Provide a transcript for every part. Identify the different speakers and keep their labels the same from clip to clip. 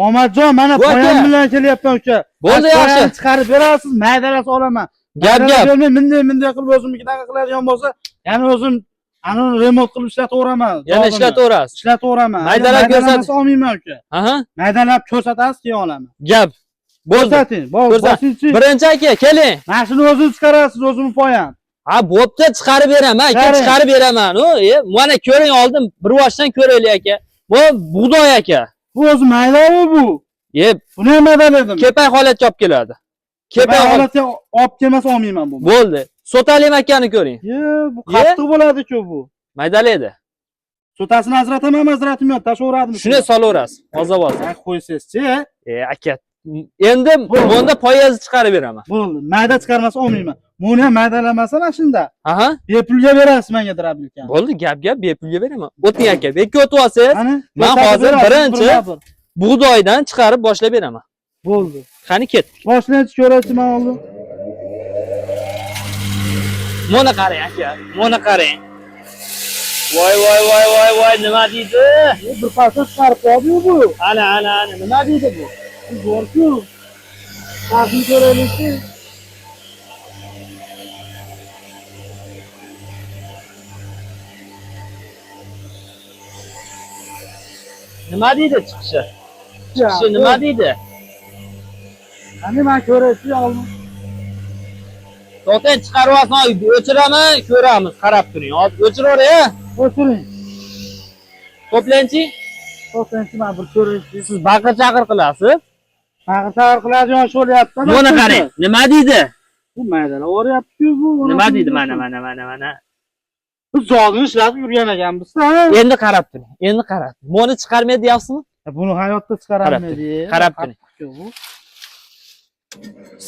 Speaker 1: Omadjon, mana
Speaker 2: Bu aka.
Speaker 1: poyam bilan kelyapman uka.
Speaker 2: Bo'ldi, yaxshi.
Speaker 1: Poyamni chiqarib berasiz, maydalasi olaman.
Speaker 2: Gap.
Speaker 1: Minday qilib o'zimnikidan qiladigan bo'lsa, yana o'zim ani remont qilib ishlataveraman.
Speaker 2: Yana ishlataverasiz.
Speaker 1: Ishlataveraman.
Speaker 2: Maydalab ko'rsat.
Speaker 1: Olmayman uka.
Speaker 2: Aha.
Speaker 1: Maydalab ko'rsatasiz, keyin olaman.
Speaker 2: Gap. Bo'ldi.
Speaker 1: Ko'rsating. Boshingchi.
Speaker 2: Birinchi aka, keling.
Speaker 1: Mana shuni o'zingiz chiqarasiz, o'zimni poyam.
Speaker 2: Ha, bo'pti, chiqarib beraman. Aka, chiqarib beraman. Mana ko'ring, oldin bir boshdan ko'raylik aka. Bu bug'doy aka.
Speaker 1: Bu o'zi maydalami bu?
Speaker 2: Buni
Speaker 1: ham maydaladim.
Speaker 2: Kepay holatga olib keladi.
Speaker 1: Kepay holatga olib kelmasa olmayman bu.
Speaker 2: Bo'ldi. Sotalim akani ko'ring.
Speaker 1: Bu qattiq bo'ladi-ku bu.
Speaker 2: Maydalaydi.
Speaker 1: Sotasini ajrataman, ajratmayman, tashaveradi.
Speaker 2: Shuni solaverasiz. Oza-oza.
Speaker 1: Qo'ysangizchi.
Speaker 2: Aka. Endi bunda poyezd chiqarib beraman.
Speaker 1: Bo'ldi. Mayda chiqarmasa olmayman. Buni ham maydalamasa mana shunda.
Speaker 2: Aha.
Speaker 1: Bepulga berasiz menga drabilkan.
Speaker 2: Bo'ldi, gap bepulga beraman. O'ting aka, bekka o'tib olsangiz, men hozir birinchi bug'doydan chiqarib boshlab beraman.
Speaker 1: Bo'ldi.
Speaker 2: Qani ketdik.
Speaker 1: Boshlanchi ko'rasiz men oldin.
Speaker 2: Mana qarang aka, mana qarang. Voy, nima deydi?
Speaker 1: Bir parcha chiqarib qo'ydi bu.
Speaker 2: Ana, nima deydi bu?
Speaker 1: Zo'r-ku. Ta'zim ko'raylikchi.
Speaker 2: Nima deydi chiqishi? Chiqishi nima deydi?
Speaker 1: Qani men ko'raychi oldin.
Speaker 2: To'xtang, chiqaryapman, o'chiraman, ko'ramiz, qarab turing. Hozir o'chiravering.
Speaker 1: O'chiring.
Speaker 2: To'planchi.
Speaker 1: To'xtangchi, men bir ko'raychi.
Speaker 2: Siz baqir-chaqir qilasiz.
Speaker 1: Baqir-chaqir qiladigan sho'lyapti.
Speaker 2: Buni qarang. Nima deydi?
Speaker 1: Bu maydalar o'ryapti-ku bu.
Speaker 2: Nima deydi? Mana.
Speaker 1: Biz zodini ishlatib yurgan ekanmiz-da.
Speaker 2: Endi qarab turing. Buni chiqarmaydi deyapsizmi?
Speaker 1: Buni hayotda chiqarolmaydi.
Speaker 2: Qarab turing.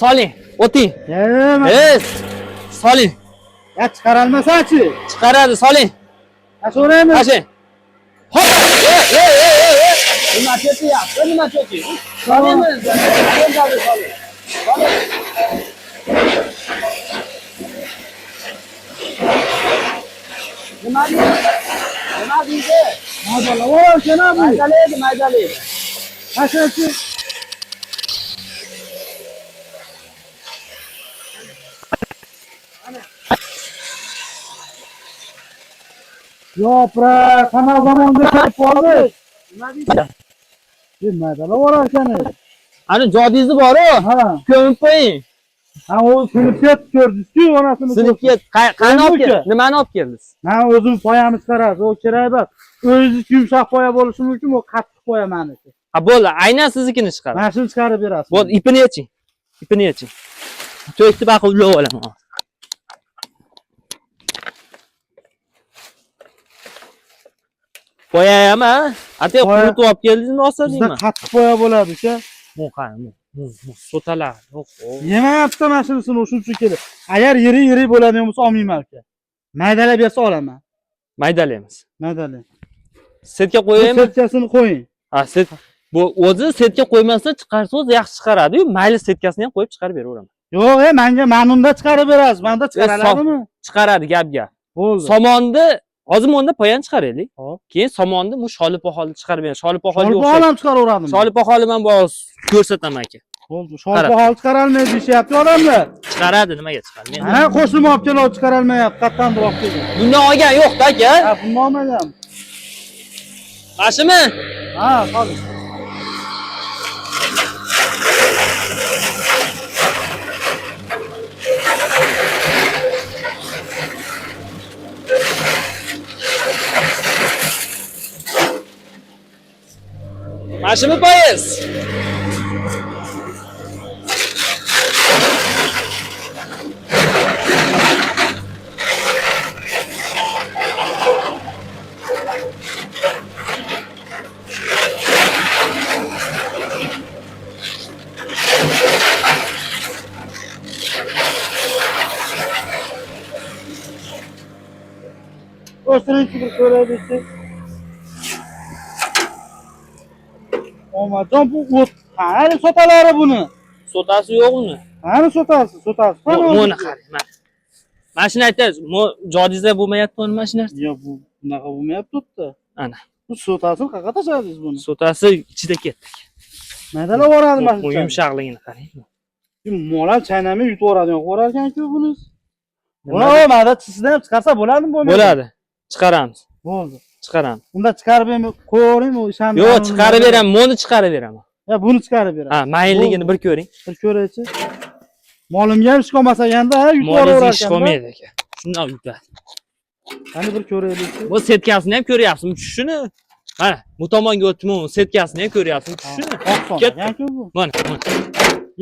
Speaker 2: Soling, o'ting. Soling.
Speaker 1: Ya chiqarolmasa-chi?
Speaker 2: Chiqaradi, soling.
Speaker 1: So'raymiz.
Speaker 2: Ashing. Hop! Nima chetyapti? Nima chetyapti? Solingmi? Soling. Nima deydi? Maydalaydi.
Speaker 1: Qachonchi? Yoprak, qamal zamonda kelib qoldi.
Speaker 2: Nima deydi?
Speaker 1: Maydalar olar ekan.
Speaker 2: Ani jodingiz bor-ku.
Speaker 1: Ha.
Speaker 2: Ko'mib qo'ying.
Speaker 1: Ha, o sinfga ko'rdingiz-ku, onasini.
Speaker 2: Sinfga qani olib keldingiz? Nimani olib keldingiz?
Speaker 1: Men o'zim poyamni chiqarasiz, o kerak emas. O'zingiz yumshoq poya bo'lishi mumkin, o qattiq poya meniki.
Speaker 2: Ha, bo'ldi, aynan siznikini chiqarib.
Speaker 1: Mana shuni chiqarib berasiz.
Speaker 2: Bo'ldi, ipini yeching. To'yni baqib ulab olaman. Poya ham, ate qurutib olib keldingizmi, osadingmi?
Speaker 1: Bizda qattiq poya bo'ladi uka.
Speaker 2: Bu qani? Sotalar.
Speaker 1: Yemayapti mana shunisini, shuncha kelib. Agar yirik bo'ladigan bo'lsa olmayman uka. Maydalab bersa olaman.
Speaker 2: Maydalaymiz.
Speaker 1: Maydalang.
Speaker 2: Setga qo'yaymi?
Speaker 1: Setkasini qo'ying.
Speaker 2: Ha, bu o'zi setga qo'ymasa chiqarsangiz yaxshi chiqaradi-yu, mayli setkasini ham qo'yib chiqarib beraveraman.
Speaker 1: Yo'q, menga ma'nunda chiqarib berasiz. Menda chiqaraladimi?
Speaker 2: Chiqaradi, gap.
Speaker 1: Bo'ldi.
Speaker 2: Somonni hozir bunda poyani chiqaraylik. Keyin somonni bu sholipoxolni chiqarib beraman. Sholipoxolga o'xshaydi.
Speaker 1: Sholipoxol ham chiqaraveradimi?
Speaker 2: Sholipoxolni men bor ko'rsataman aka.
Speaker 1: Bo'ldi. Sholipoxol chiqarolmaydi deyapti odamlar.
Speaker 2: Chiqaradi, nimaga chiqarmaydi?
Speaker 1: Ha, qo'shnim olib kelib chiqarolmayapti. Qatdan olib kelgan.
Speaker 2: Bundan olgan yo'q-da aka.
Speaker 1: Ha, bundan olmagan.
Speaker 2: Mashimi?
Speaker 1: Ha, qo'ling.
Speaker 2: Mashimi poyez.
Speaker 1: O'stirinchi bir ko'raylik. Omadjon, bu o't. Qani sotalari buni?
Speaker 2: Sotasi yo'qmi?
Speaker 1: Qani sotasi?
Speaker 2: Buni qarang. Mashina aytasiz, jodizda bo'lmayapti buni mashina.
Speaker 1: Yo'q, bu bunaqa bo'lmayapti-da.
Speaker 2: Ana.
Speaker 1: Bu sotasini qayerga tashladingiz buni?
Speaker 2: Sotasi ichida ketdi.
Speaker 1: Maydalab yuboradi
Speaker 2: Bu
Speaker 1: mashina.
Speaker 2: yumshoqligini qarang.
Speaker 1: Mo'l ham chaynamay yutib yuboradi, qo'rar ekan-ku buni.
Speaker 2: Nima
Speaker 1: Buni mayda chisidan ham chiqarsa bo'ladimi, bo'lmaydi?
Speaker 2: bo'ladi. Chiqaramiz.
Speaker 1: Bo'ldi.
Speaker 2: Chiqaramiz.
Speaker 1: Unda chiqarib ham qo'yaveraymi o'shani?
Speaker 2: Yo'q, chiqarib beraman, buni chiqarib beraman.
Speaker 1: Ya buni chiqarib beraman.
Speaker 2: Ha, mayinligini bir ko'ring.
Speaker 1: Bir ko'raychi. Molimga ham ish qolmas ekanda, yutib
Speaker 2: Molingiz
Speaker 1: yuborar
Speaker 2: ish
Speaker 1: ekan.
Speaker 2: qolmaydi aka. Shundan yutadi.
Speaker 1: Qani bir ko'raylik.
Speaker 2: Bu setkasini ham ko'ryapsizmi tushishini? Mana, bu tomonga o'tdim, setkasini ham ko'ryapsizmi tushishini? Ketdi.
Speaker 1: Ekan-ku bu.
Speaker 2: Mana.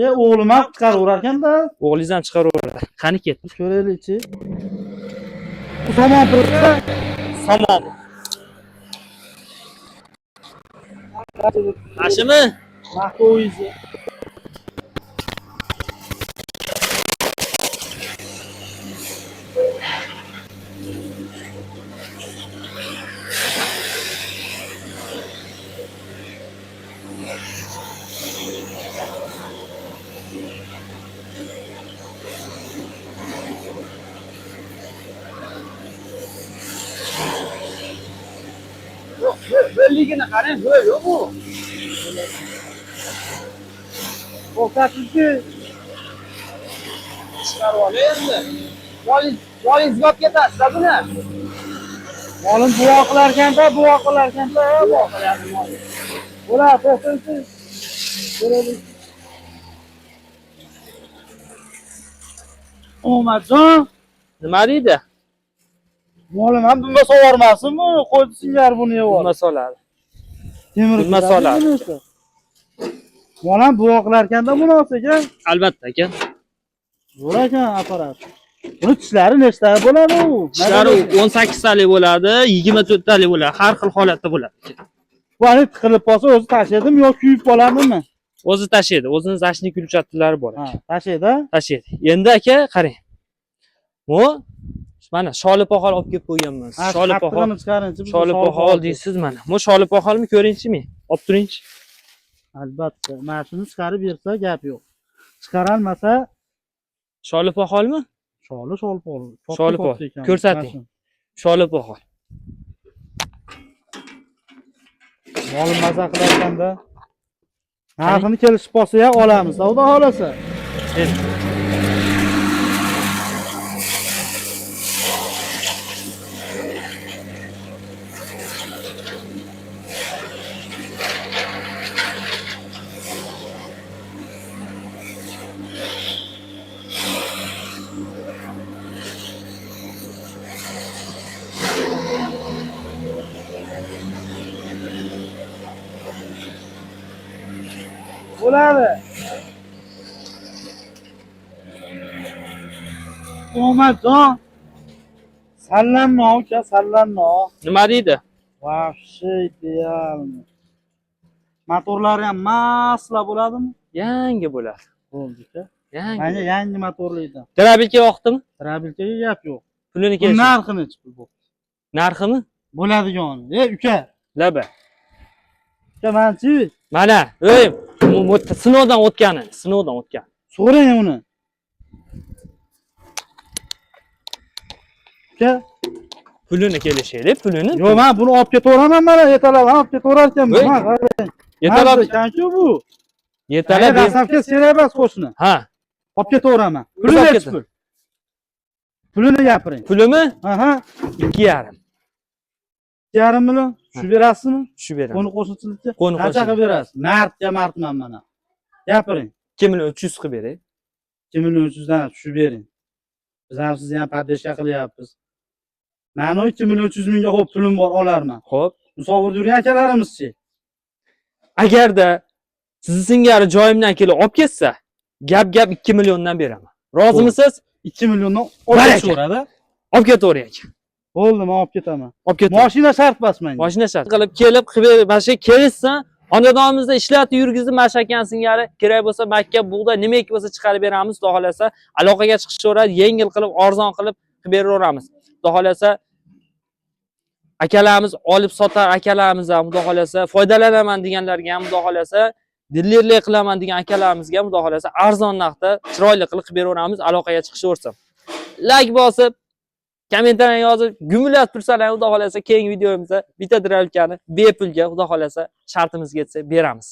Speaker 1: Ye, o'g'lim ham chiqaraverar ekanda.
Speaker 2: O'g'lingiz ham chiqaraveradi. Qani ketdi?
Speaker 1: Ko'raylikchi. Bu tomon turibsa,
Speaker 2: Somon. Mashimi?
Speaker 1: maqto'yizni.
Speaker 2: Belligini qarang, yo'q bu.
Speaker 1: O'xshatibdi.
Speaker 2: Chiqarib olay endi. Yo'lingiz olib ketasizlar buni.
Speaker 1: Molim duo qilar ekanda, duo qilar ekanda, duo qiladi molim. Bo'ladi, to'xtaysiz. Ko'raylik. Omadjon,
Speaker 2: Nima deydi?
Speaker 1: molim ham bunga sovormasinmi? Qo'ydi singari buni yeb
Speaker 2: Nima soladi?
Speaker 1: Temir
Speaker 2: Nima soladi?
Speaker 1: Molam duo qilar ekanda buni olsa ekan.
Speaker 2: Albatta aka.
Speaker 1: Zo'r ekan apparat. Buni tishlari nechta bo'ladi u?
Speaker 2: Tishlari 18 talik bo'ladi, 24 talik bo'ladi. Har xil holatda bo'ladi.
Speaker 1: Bu ani tiqilib qolsa o'zi tashladimi yo kuyib qoladimi?
Speaker 2: O'zi tashlaydi. O'zini zashni kulchatlari bor.
Speaker 1: Ha, tashlaydi.
Speaker 2: Tashlaydi. Endi aka qarang. Bu mana sholipoxol olib kelib qo'yganman. Sholipoxol. Sholipoxol deysiz mana. Bu sholipoxolmi ko'ringchi men? Olib turingchi.
Speaker 1: Albatta, mana shuni chiqarib bersa gap yo'q. Chiqarolmasa
Speaker 2: Sholipoxolmi?
Speaker 1: Sholipoxol.
Speaker 2: Sholipoxol. Ko'rsating. Sholipoxol.
Speaker 1: Molim maza qilarkanda narxini kelishib qolsa ham olamiz, xudo xolasa. Bo'ladi. Omadjon. Sallanma uka, sallanma.
Speaker 2: Nima deydi?
Speaker 1: Вообще idealni. Motorlari ham masla bo'ladimi?
Speaker 2: Yangi bo'ladi.
Speaker 1: Bo'ldi-ku.
Speaker 2: Yangi.
Speaker 1: Yangi motorlaydi.
Speaker 2: Trabilka yoqdimi?
Speaker 1: Trabilkaga gap yo'q.
Speaker 2: Pulini
Speaker 1: Bu
Speaker 2: kelsin.
Speaker 1: narxini-chi bu?
Speaker 2: Narximi?
Speaker 1: Bo'ladigani. Uka.
Speaker 2: Laba.
Speaker 1: Uka manchi.
Speaker 2: Mana, ey, sinovdan o'tgani, sinovdan o'tgan.
Speaker 1: So'rang uni. Uka.
Speaker 2: Pulini kelishaylik, pulini.
Speaker 1: Yo'q, men buni olib ketaveraman mana, yetalab olib ketaverar ekanman.
Speaker 2: Voy.
Speaker 1: Ha, qarang.
Speaker 2: Yetalab,
Speaker 1: ekan-ku bu.
Speaker 2: yetalab.
Speaker 1: Dastlabki serabas qo'shni.
Speaker 2: Ha,
Speaker 1: Olib ketaveraman.
Speaker 2: Olib
Speaker 1: Pulini
Speaker 2: ket.
Speaker 1: nechi pul? Pulini gapiring.
Speaker 2: pulimi
Speaker 1: Aha.
Speaker 2: 2,5.
Speaker 1: 2,5 million. Shu berasizmi?
Speaker 2: Shu beraman.
Speaker 1: Qo'ni qo'shnichilikka.
Speaker 2: Qo'ni
Speaker 1: Qancha
Speaker 2: qo'shnichilik.
Speaker 1: qilib berasiz? Martman mana. Gapiring.
Speaker 2: 2 million 300 qilib beray.
Speaker 1: 2 million 300 dan tushib bering. Biz ham sizni ham podдержка qilyapmiz. Mana 2 million 300 mingga xo'p pulim bor olarman.
Speaker 2: Xo'p.
Speaker 1: Musofirda yurgan akalarimizchi.
Speaker 2: Agarda sizni singari joyimdan kelib olib ketsa, gap 2 milliondan beraman. Rozimisiz?
Speaker 1: 2 milliondan
Speaker 2: Baraka.
Speaker 1: olib ketaveradi.
Speaker 2: Olib ketaveray aka.
Speaker 1: Bo'ldi, men olib ketaman.
Speaker 2: Olib ket.
Speaker 1: Mashina shart emas menga.
Speaker 2: Mashina shart qilib kelib, mana shu kelishsan, xonadonimizda ishlatib yurgizib mashakan singari kerak bo'lsa makka bug'doy nimaiki bo'lsa chiqarib beramiz, xudo xolasa. Aloqaga chiqishaveradi, yengil qilib, arzon qilib beraveramiz. Xudo xolasa akalarimiz olib sotar akalarimiz ham xudo xolasa foydalanaman deganlarga ham xudo xolasa dillerlik qilaman degan akalarimizga ham xudo xolasa arzon narxda chiroyli qilib beraveramiz. Aloqaga chiqishaversin. Like bosib, kommentariy yozib, gumillab tursalar xudo xolasa keyingi videomizda bitta drabilkani bepulga xudo xolasa shartimiz yetsa beramiz.